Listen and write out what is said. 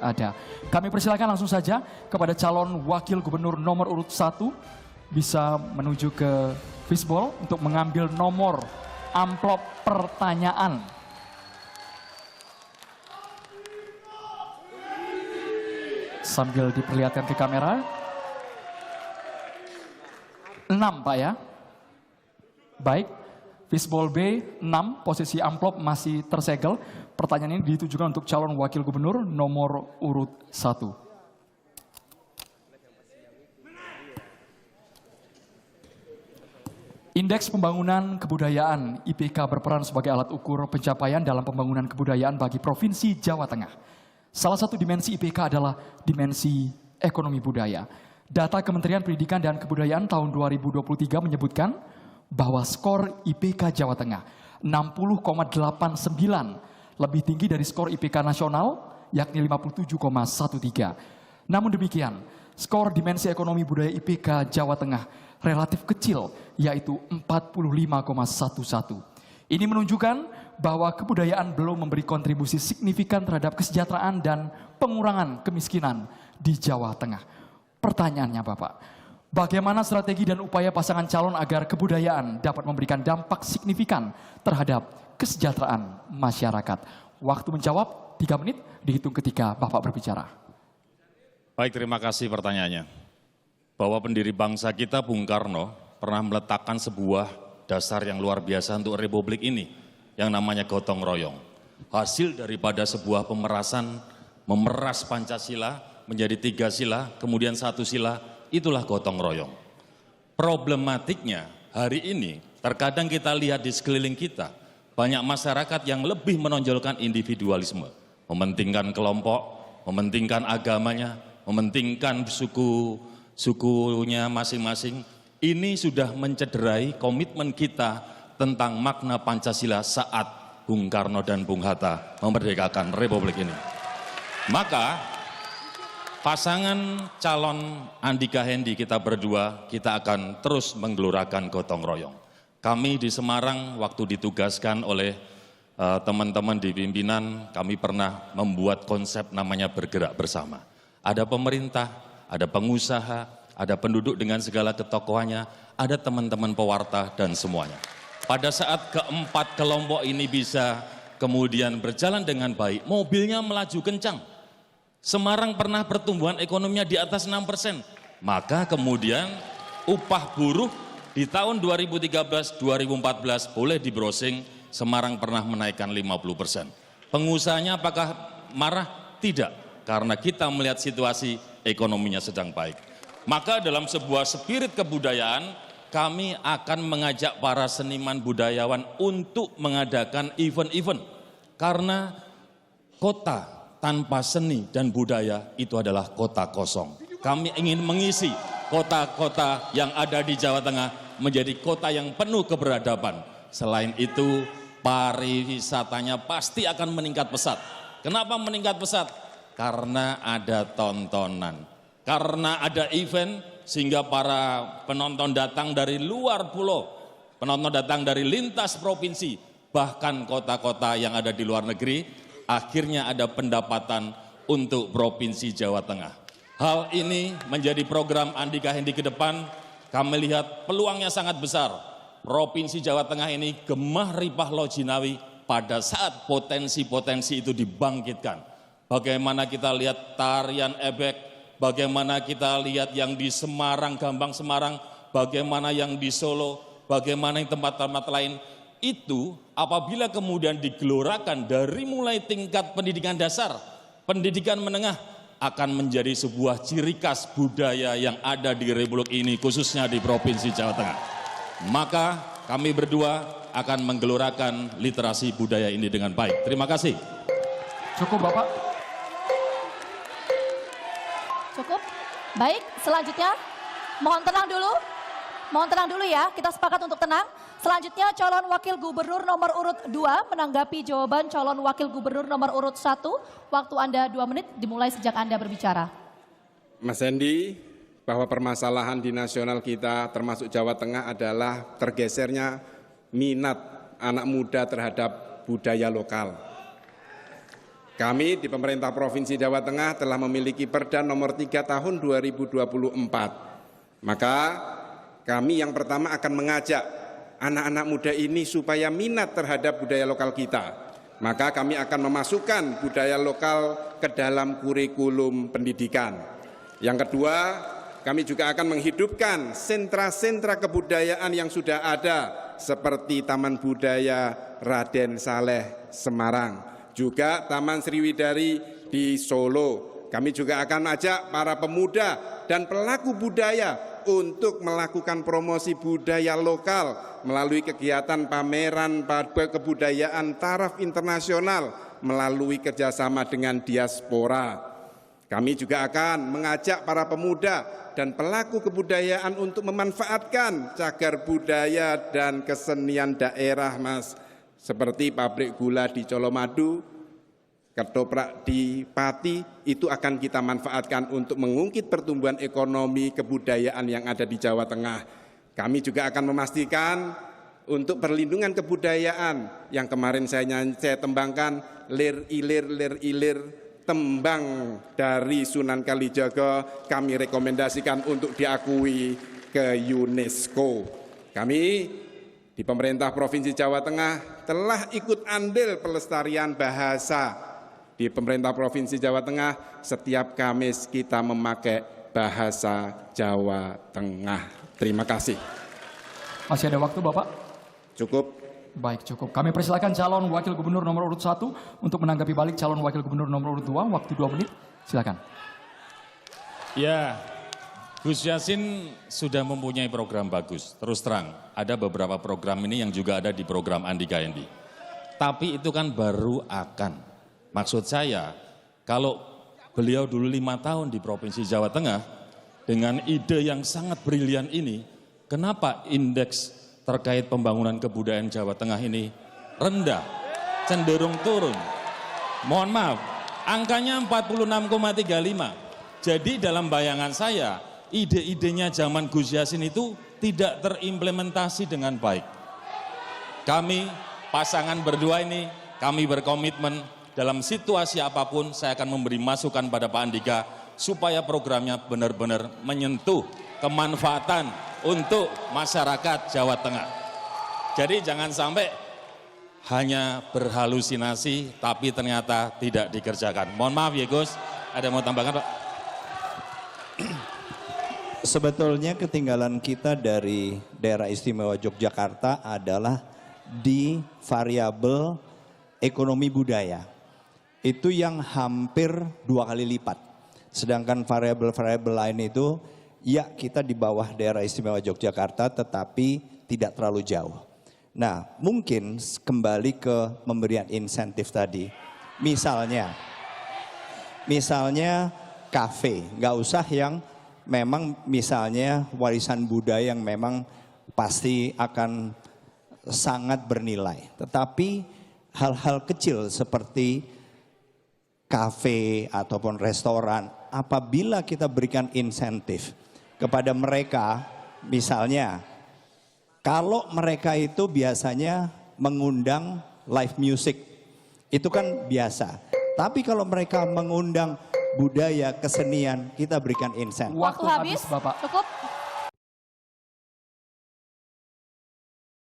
ada. Kami persilakan langsung saja kepada calon wakil gubernur nomor urut 1 bisa menuju ke fishbowl untuk mengambil nomor amplop pertanyaan. Sambil diperlihatkan ke kamera. 6 Pak ya. Baik, fishbowl B 6, posisi amplop masih tersegel. Pertanyaan ini ditujukan untuk calon wakil gubernur nomor urut 1. Indeks Pembangunan Kebudayaan IPK berperan sebagai alat ukur pencapaian dalam pembangunan kebudayaan bagi Provinsi Jawa Tengah. Salah satu dimensi IPK adalah dimensi ekonomi budaya. Data Kementerian Pendidikan dan Kebudayaan tahun 2023 menyebutkan bahwa skor IPK Jawa Tengah 60,89 lebih tinggi dari skor IPK nasional yakni 57,13. Namun demikian, skor dimensi ekonomi budaya IPK Jawa Tengah relatif kecil, yaitu 45,11. Ini menunjukkan bahwa kebudayaan belum memberi kontribusi signifikan terhadap kesejahteraan dan pengurangan kemiskinan di Jawa Tengah. Pertanyaannya Bapak, bagaimana strategi dan upaya pasangan calon agar kebudayaan dapat memberikan dampak signifikan terhadap kesejahteraan masyarakat? Waktu menjawab 3 menit dihitung ketika Bapak berbicara. Baik, terima kasih pertanyaannya. Bahwa pendiri bangsa kita Bung Karno pernah meletakkan sebuah dasar yang luar biasa untuk republik ini yang namanya gotong royong. Hasil daripada sebuah pemerasan, memeras Pancasila menjadi 3 sila, kemudian 1 sila, itulah gotong royong. Problematiknya hari ini, terkadang kita lihat di sekeliling kita, banyak masyarakat yang lebih menonjolkan individualisme, mementingkan kelompok, mementingkan agamanya, mementingkan sukunya masing-masing. Ini sudah mencederai komitmen kita tentang makna Pancasila saat Bung Karno dan Bung Hatta memerdekakan republik ini. Maka pasangan calon Andika Hendy kita berdua, kita akan terus menggelorakan gotong royong. Kami di Semarang waktu ditugaskan oleh teman-teman di pimpinan, kami pernah membuat konsep namanya bergerak bersama. Ada pemerintah, ada pengusaha, ada penduduk dengan segala ketokohannya, ada teman-teman pewarta dan semuanya. Pada saat keempat kelompok ini bisa kemudian berjalan dengan baik, mobilnya melaju kencang. Semarang pernah pertumbuhan ekonominya di atas 6%. Maka kemudian upah buruh di tahun 2013-2014 boleh di browsing, Semarang pernah menaikkan 50%. Pengusahanya apakah marah? Tidak, karena kita melihat situasi ekonominya sedang baik. Maka dalam sebuah spirit kebudayaan, kami akan mengajak para seniman budayawan untuk mengadakan event-event. Karena kota tanpa seni dan budaya itu adalah kota kosong. Kami ingin mengisi kota-kota yang ada di Jawa Tengah menjadi kota yang penuh keberadaban. Selain itu, pariwisatanya pasti akan meningkat pesat. Kenapa meningkat pesat? Karena ada tontonan, karena ada event, sehingga para penonton datang dari luar pulau, penonton datang dari lintas provinsi, bahkan kota-kota yang ada di luar negeri. Akhirnya ada pendapatan untuk Provinsi Jawa Tengah. Hal ini menjadi program Andika Hendy ke depan. Kami lihat peluangnya sangat besar. Provinsi Jawa Tengah ini gemah ripah Lojinawi pada saat potensi-potensi itu dibangkitkan. Bagaimana kita lihat tarian ebek, bagaimana kita lihat yang di Semarang, Gambang Semarang, bagaimana yang di Solo, bagaimana yang tempat-tempat lain. Itu apabila kemudian digelorakan dari mulai tingkat pendidikan dasar, pendidikan menengah, akan menjadi sebuah ciri khas budaya yang ada di republik ini, khususnya di Provinsi Jawa Tengah. Maka kami berdua akan menggelorakan literasi budaya ini dengan baik. Terima kasih. Cukup Bapak. Cukup. Baik, selanjutnya mohon tenang dulu. Mohon tenang dulu ya, kita sepakat untuk tenang. Selanjutnya calon wakil gubernur nomor urut 2 menanggapi jawaban calon wakil gubernur nomor urut 1. Waktu Anda 2 menit dimulai sejak Anda berbicara. Mas Hendy, bahwa permasalahan di nasional kita termasuk Jawa Tengah adalah tergesernya minat anak muda terhadap budaya lokal. Kami di pemerintah Provinsi Jawa Tengah telah memiliki Perda nomor 3 tahun 2024. Maka kami yang pertama akan mengajak anak-anak muda ini supaya minat terhadap budaya lokal kita. Maka kami akan memasukkan budaya lokal ke dalam kurikulum pendidikan. Yang kedua, kami juga akan menghidupkan sentra-sentra kebudayaan yang sudah ada seperti Taman Budaya Raden Saleh Semarang, juga Taman Sriwidari di Solo. Kami juga akan ajak para pemuda dan pelaku budaya untuk melakukan promosi budaya lokal melalui kegiatan pameran kebudayaan taraf internasional melalui kerjasama dengan diaspora. Kami juga akan mengajak para pemuda dan pelaku kebudayaan untuk memanfaatkan cagar budaya dan kesenian daerah, Mas. Seperti pabrik gula di Colomadu, ketoprak di Pati, itu akan kita manfaatkan untuk mengungkit pertumbuhan ekonomi kebudayaan yang ada di Jawa Tengah. Kami juga akan memastikan untuk perlindungan kebudayaan yang kemarin saya tembangkan, lir ilir tembang dari Sunan Kalijaga, kami rekomendasikan untuk diakui ke UNESCO. Kami di pemerintah Provinsi Jawa Tengah telah ikut andil pelestarian bahasa. Di pemerintah Provinsi Jawa Tengah setiap Kamis kita memakai bahasa Jawa Tengah. Terima kasih. Masih ada waktu Bapak? Cukup. Baik, cukup. Kami persilakan calon wakil gubernur nomor urut 1 untuk menanggapi balik calon wakil gubernur nomor urut 2. Waktu 2 menit, silakan. Ya, Gus Yassin sudah mempunyai program bagus. Terus terang, ada beberapa program ini yang juga ada di program Andika Endi. Tapi itu kan baru akan. Maksud saya, kalau beliau dulu 5 tahun di Provinsi Jawa Tengah, dengan ide yang sangat brilian ini, kenapa indeks terkait pembangunan kebudayaan Jawa Tengah ini rendah, cenderung turun? Mohon maaf, angkanya 46,35. Jadi dalam bayangan saya, ide-idenya zaman Gus Yassin itu tidak terimplementasi dengan baik. Kami pasangan berdua ini, kami berkomitmen dalam situasi apapun saya akan memberi masukan pada Pak Andika supaya programnya benar-benar menyentuh kemanfaatan untuk masyarakat Jawa Tengah. Jadi jangan sampai hanya berhalusinasi tapi ternyata tidak dikerjakan. Mohon maaf ya Gus, ada mau tambahkan Pak? Sebetulnya ketinggalan kita dari daerah istimewa Yogyakarta adalah di variabel ekonomi budaya. Itu yang hampir 2 kali lipat. Sedangkan variabel-variabel lain itu, ya kita di bawah daerah istimewa Yogyakarta tetapi tidak terlalu jauh. Nah mungkin kembali ke pemberian insentif tadi. Misalnya kafe, nggak usah yang memang misalnya warisan budaya yang memang pasti akan sangat bernilai. Tetapi hal-hal kecil seperti kafe ataupun restoran, apabila kita berikan insentif kepada mereka, misalnya kalau mereka itu biasanya mengundang live music, itu kan biasa. Tapi kalau mereka mengundang budaya, kesenian, kita berikan insentif. Waktu habis, Bapak. cukup.